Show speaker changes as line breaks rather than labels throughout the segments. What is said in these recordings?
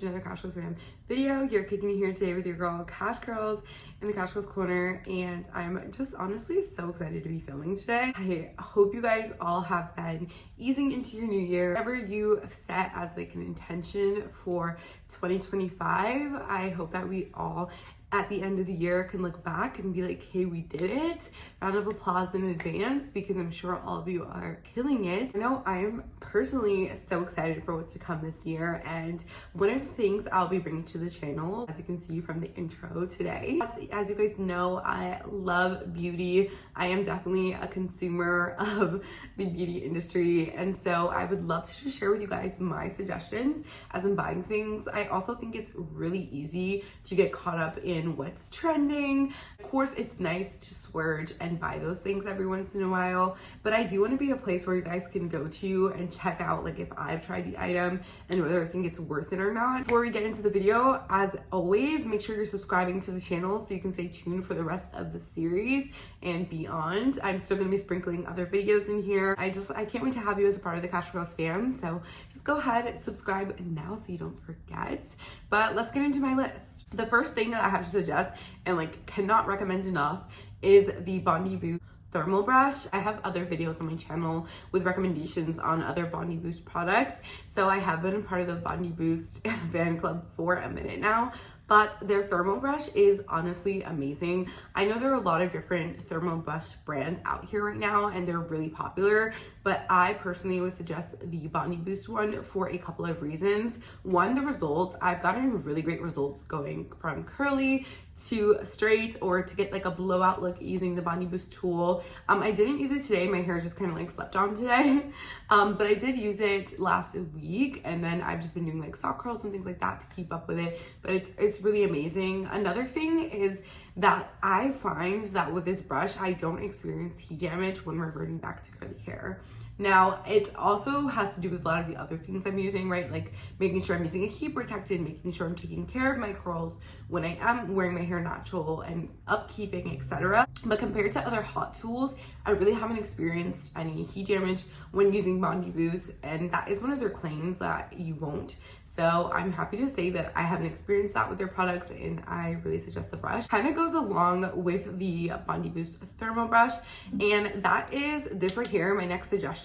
to another Cash Curls fam video. You're kicking it here today with your girl Cash Curls in the Cash Curls Corner, and I'm just honestly so excited to be filming today. I hope you guys all have been easing into your new year. Whatever you set as like an intention for 2025, I hope that we all at the end of the year can look back and be like, hey, we did it. Round of applause in advance, because I'm sure all of you are killing it. I know I'm personally so excited for what's to come this year, and one of the things I'll be bringing to the channel, as you can see from the intro today, as you guys know, I love beauty. I am definitely a consumer of the beauty industry, and so I would love to just share with you guys my suggestions as I'm buying things. I also think it's really easy to get caught up in what's trending. Of course, it's nice to splurge and buy those things every once in a while, but I do want to be a place where you guys can go to and check out like if I've tried the item and whether I think it's worth it or not. Before we get into the video, as always, make sure you're subscribing to the channel so you can stay tuned for the rest of the series and beyond. I'm still going to be sprinkling other videos in here. I can't wait to have you as a part of the Cash Curls fam, so just go ahead, subscribe now so you don't forget. But let's get into my list. The first thing that I have to suggest, and like cannot recommend enough, is the Bondi Boost thermal brush. I have other videos on my channel with recommendations on other Bondi Boost products, so I have been a part of the Bondi Boost fan club for a minute now, but their thermal brush is honestly amazing. I know there are a lot of different thermal brush brands out here right now and they're really popular, but I personally would suggest the Bondi Boost one for a couple of reasons. One, the results. I've gotten really great results going from curly to straight, or to get like a blowout look using the Bondi Boost tool. I didn't use it today, my hair just kind of like slept on today, but I did use it last week, and then I've just been doing like sock curls and things like that to keep up with it, but it's really amazing. Another thing is that I find that with this brush, I don't experience heat damage when reverting back to curly hair. Now, it also has to do with a lot of the other things I'm using, right? Like making sure I'm using a heat protectant, making sure I'm taking care of my curls when I am wearing my hair natural and upkeeping, etc. But compared to other hot tools, I really haven't experienced any heat damage when using Bondi Boost, and that is one of their claims that you won't. So I'm happy to say that I haven't experienced that with their products, and I really suggest the brush. Kind of goes along with the Bondi Boost thermal brush, and that is this right here, my next suggestion.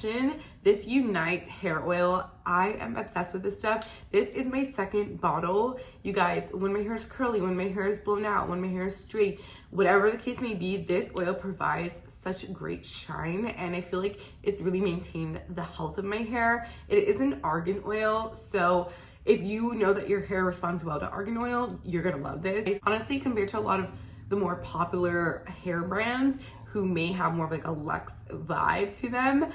This Unite hair oil. I am obsessed with this stuff. This is my second bottle. You guys, when my hair is curly, when my hair is blown out, when my hair is straight, whatever the case may be, this oil provides such great shine, and I feel like it's really maintained the health of my hair. It is an argan oil, so if you know that your hair responds well to argan oil, you're gonna love this. Honestly, compared to a lot of the more popular hair brands who may have more of like a luxe vibe to them,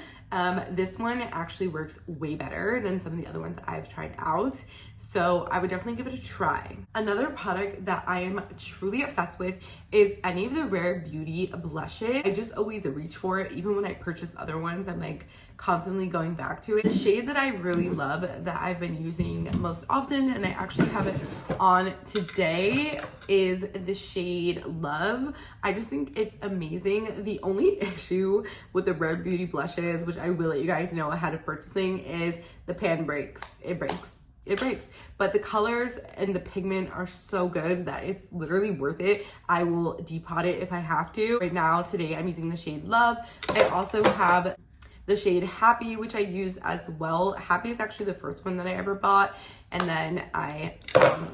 this one actually works way better than some of the other ones I've tried out. So I would definitely give it a try. Another product that I am truly obsessed with is any of the Rare Beauty blushes. I just always reach for it. Even when I purchase other ones, I'm like constantly going back to it. The shade that I really love that I've been using most often, and I actually have it on today, is the shade Love. I just think it's amazing. The only issue with the Rare Beauty blushes, which I will let you guys know ahead of purchasing, is the pan breaks. It breaks. But the colors and the pigment are so good that it's literally worth it. I will depot it if I have to. Right now, today, I'm using the shade Love. I also have the shade Happy, which I use as well. Happy is actually the first one that I ever bought, and then I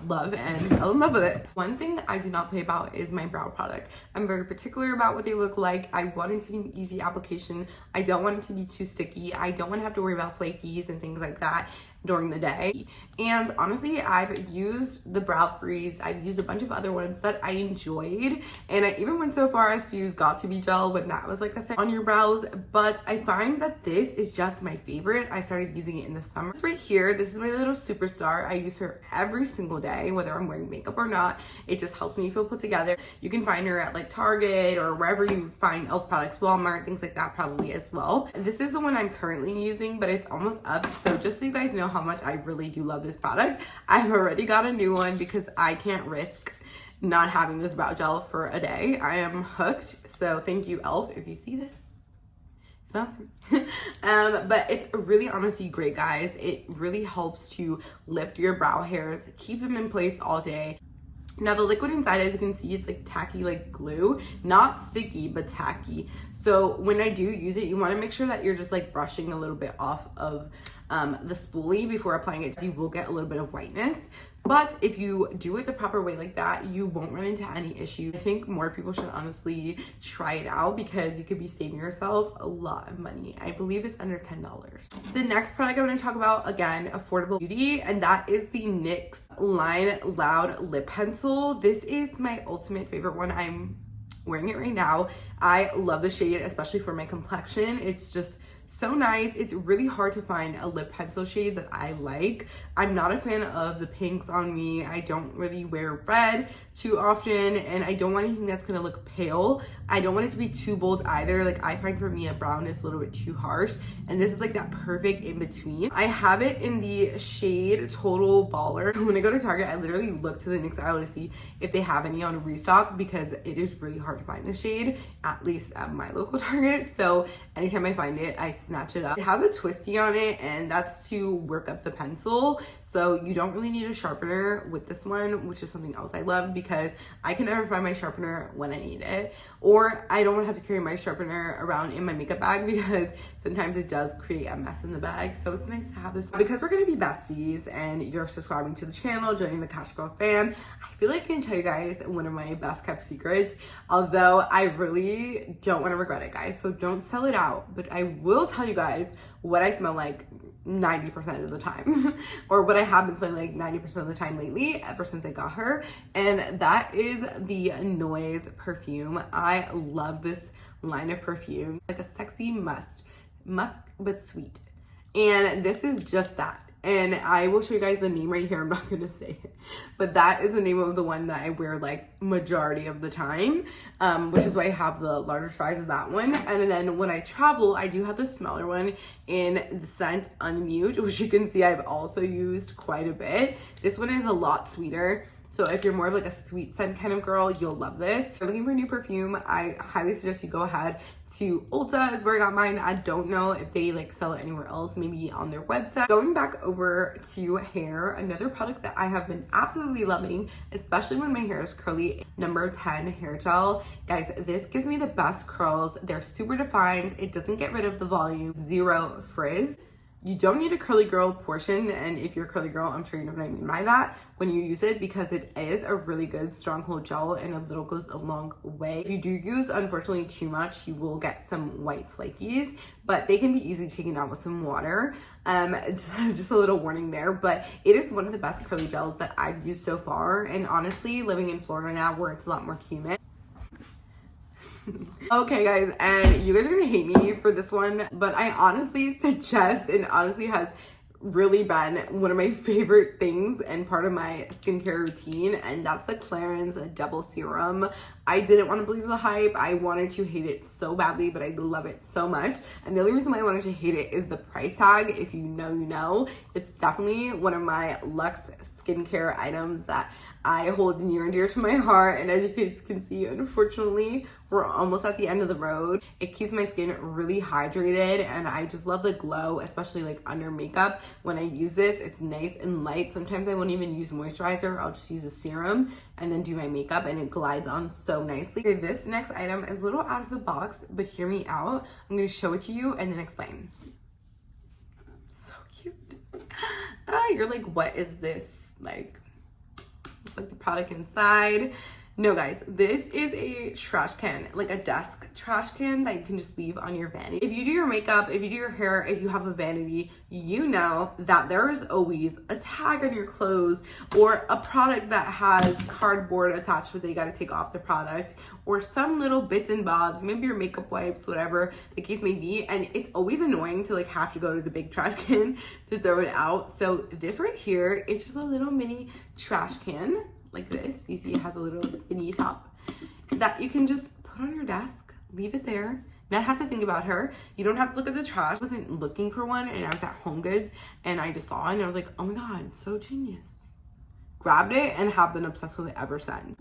love and fell in love with it. One thing that I do not play about is my brow product. I'm very particular about what they look like. I want it to be an easy application. I don't want it to be too sticky. I don't want to have to worry about flakies and things like that during the day. And honestly, I've used the Brow Freeze. I've used a bunch of other ones that I enjoyed, and I even went so far as to use Got To Be Gel when that was like a thing on your brows, but I find that this is just my favorite. I started using it in the summer. This right here, this is my little superstar. I use her every single day, whether I'm wearing makeup or not. It just helps me feel put together. You can find her at like Target or wherever you find e.l.f. products, Walmart, things like that probably as well. This is the one I'm currently using, but it's almost up, so just so you guys know how much I really do love this product, I've already got a new one because I can't risk not having this brow gel for a day. I am hooked. So thank you, e.l.f. if you see this. Smells but it's really honestly great, guys. It really helps to lift your brow hairs, keep them in place all day. Now the liquid inside, as you can see, it's like tacky, like glue, not sticky, but tacky. So when I do use it, you want to make sure that you're just like brushing a little bit off of the spoolie before applying it. You will get a little bit of whiteness. But if you do it the proper way like that, you won't run into any issues. I think more people should honestly try it out because you could be saving yourself a lot of money. I believe it's under $10. The next product I want to talk about, again, affordable beauty, and that is the NYX Line Loud Lip Pencil. This is my ultimate favorite one. I'm wearing it right now. I love the shade, especially for my complexion. It's just so nice. It's really hard to find a lip pencil shade that I like. I'm not a fan of the pinks on me. I don't really wear red too often, and I don't want anything that's gonna look pale. I don't want it to be too bold either. Like, I find for me a brown is a little bit too harsh, and this is like that perfect in between. I have it in the shade Total Baller. When I go to Target, I literally look to the NYX aisle to see if they have any on restock because it is really hard to find the shade, at least at my local Target. So anytime I find it, I snatch it up. It has a twisty on it, and that's to work up the pencil. So you don't really need a sharpener with this one, which is something else I love because I can never find my sharpener when I need it. Or I don't want to have to carry my sharpener around in my makeup bag because sometimes it does create a mess in the bag. So it's nice to have this. Because we're going to be besties and you're subscribing to the channel, joining the Cash Girl fam, I feel like I can tell you guys one of my best kept secrets, although I really don't want to regret it, guys. So don't sell it out, but I will tell you guys what I smell like 90% of the time or what I have been smelling like 90% of the time lately ever since I got her, and that is the Noise perfume. I love this line of perfume, like a sexy musk but sweet, and this is just that. And I will show you guys the name right here. I'm not gonna say it, but that is the name of the one that I wear like majority of the time, which is why I have the larger size of that one. And then when I travel, I do have the smaller one in the scent Unmute, which you can see I've also used quite a bit. This one is a lot sweeter. So if you're more of like a sweet scent kind of girl, you'll love this. If you're looking for a new perfume, I highly suggest you go ahead to Ulta is where I got mine. I don't know if they like sell it anywhere else, maybe on their website. Going back over to hair, another product that I have been absolutely loving, especially when my hair is curly, number 10 hair gel. Guys, this gives me the best curls. They're super defined. It doesn't get rid of the volume, zero frizz. You don't need a curly girl portion, and if you're a curly girl, I'm sure you know what I mean by that when you use it, because it is a really good stronghold gel and a little goes a long way. If you do use, unfortunately, too much, you will get some white flakies, but they can be easily taken out with some water. Just a little warning there, but it is one of the best curly gels that I've used so far, and honestly, living in Florida now where it's a lot more humid. Okay guys, and you guys are gonna hate me for this one, but I honestly suggest, and honestly has really been one of my favorite things and part of my skincare routine, and that's the Clarins Double Serum. I didn't want to believe the hype. I wanted to hate it so badly, but I love it so much. And the only reason why I wanted to hate it is the price tag. If you know, you know. It's definitely one of my luxe skincare items that I hold near and dear to my heart. And as you guys can see, unfortunately, we're almost at the end of the road. It keeps my skin really hydrated, and I just love the glow, especially like under makeup. When I use this, it's nice and light. Sometimes I won't even use moisturizer. I'll just use a serum and then do my makeup, and it glides on so nicely. Okay, this next item is a little out of the box, but hear me out. I'm gonna show it to you and then explain. So cute. You're like, what is this? Like, it's like the product inside. No guys, this is a trash can, like a desk trash can that you can just leave on your vanity. If you do your makeup, if you do your hair, if you have a vanity, you know that there is always a tag on your clothes or a product that has cardboard attached where they got to take off the product, or some little bits and bobs, maybe your makeup wipes, whatever the case may be. And it's always annoying to like have to go to the big trash can to throw it out. So this right here is just a little mini trash can like this. You see it has a little spinny top that you can just put on your desk, leave it there, not have to think about her. You don't have to look at the trash. I wasn't looking for one, and I was at Home Goods and I just saw it and I was like, oh my god, so genius. Grabbed it and have been obsessed with it ever since.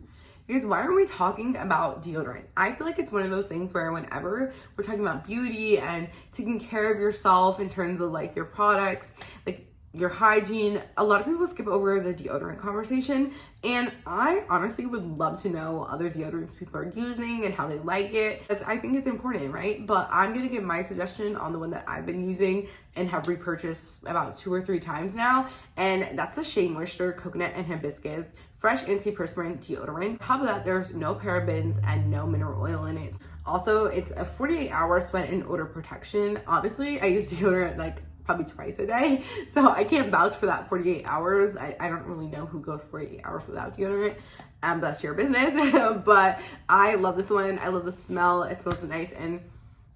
Because why aren't we talking about deodorant? I feel like it's one of those things where whenever we're talking about beauty and taking care of yourself in terms of like your products, like your hygiene, a lot of people skip over the deodorant conversation, and I honestly would love to know other deodorants people are using and how they like it, because I think it's important, right? But I'm gonna give my suggestion on the one that I've been using and have repurchased about 2 or 3 times now, and that's the Shea Moisture Coconut and Hibiscus Fresh Antiperspirant Deodorant. On top of that, there's no parabens and no mineral oil in it. Also, it's a 48-hour sweat and odor protection. Obviously, I use deodorant like probably twice a day, so I can't vouch for that 48 hours. I don't really know who goes 48 hours without deodorant. That's your business. But I love this one. I love the smell. It smells nice and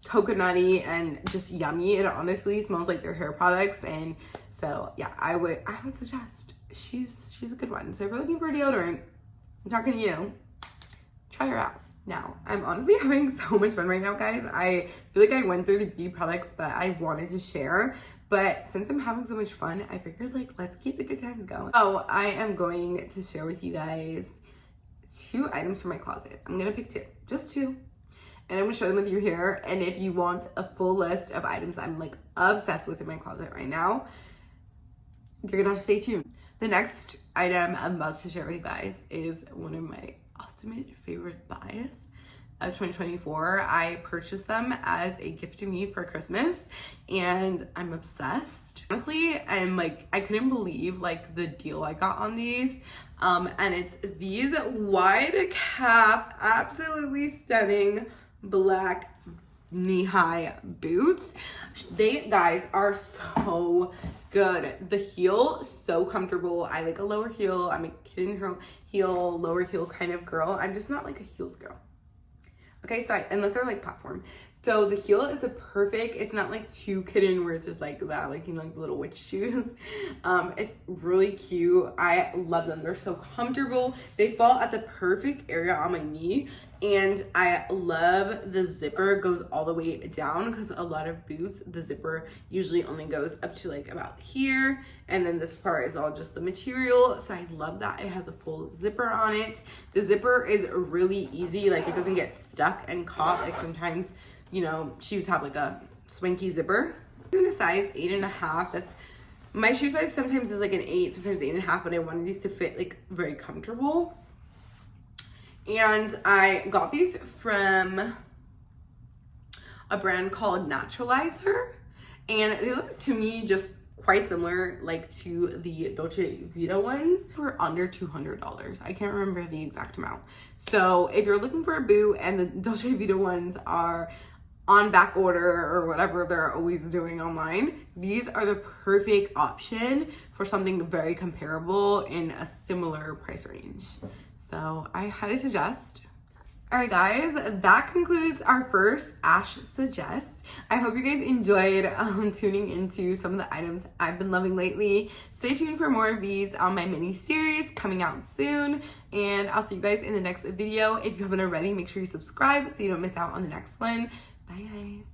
coconutty and just yummy. It honestly smells like their hair products, and so yeah, I would suggest she's a good one. So if you're looking for a deodorant, I'm talking to you, try her out. Now, I'm honestly having so much fun right now, guys. I feel like I went through the beauty products that I wanted to share, but since I'm having so much fun, I figured like, let's keep the good times going. So I am going to share with you guys 2 items from my closet. I'm gonna pick 2, just 2. And I'm gonna share them with you here. And if you want a full list of items I'm like obsessed with in my closet right now, you're gonna have to stay tuned. The next item I'm about to share with you guys is one of my ultimate favorite buys of 2024. I purchased them as a gift to me for Christmas, and I'm obsessed. Honestly, I'm like, I couldn't believe like the deal I got on these. And it's these wide calf, absolutely stunning black knee-high boots. They, guys, are so good. The heel, so comfortable. I like a lower heel. I'm a kitten heel, lower heel kind of girl. I'm just not like a heels girl. Okay, so unless they're like platform. So the heel is the perfect, it's not like too kitten where it's just like that, like, you know, like little witch shoes. It's really cute. I love them. They're so comfortable. They fall at the perfect area on my knee. And I love the zipper goes all the way down, because a lot of boots, the zipper usually only goes up to like about here. And then this part is all just the material. So I love that it has a full zipper on it. The zipper is really easy. Like it doesn't get stuck and caught. Like sometimes, you know, shoes have like a swanky zipper. In a size 8.5. That's my shoe size. Sometimes is like an 8, sometimes 8.5, but I wanted these to fit like very comfortable. And I got these from a brand called Naturalizer, and they look to me just quite similar like to the Dolce Vita ones for under $200. I can't remember the exact amount. So if you're looking for a boot and the Dolce Vita ones are on back order or whatever they're always doing online, these are the perfect option for something very comparable in a similar price range. So I highly suggest. All right, guys, that concludes our first Ash Suggests. I hope you guys enjoyed tuning into some of the items I've been loving lately. Stay tuned for more of these on my mini series coming out soon, and I'll see you guys in the next video. If you haven't already, make sure you subscribe so you don't miss out on the next one. Bye, guys.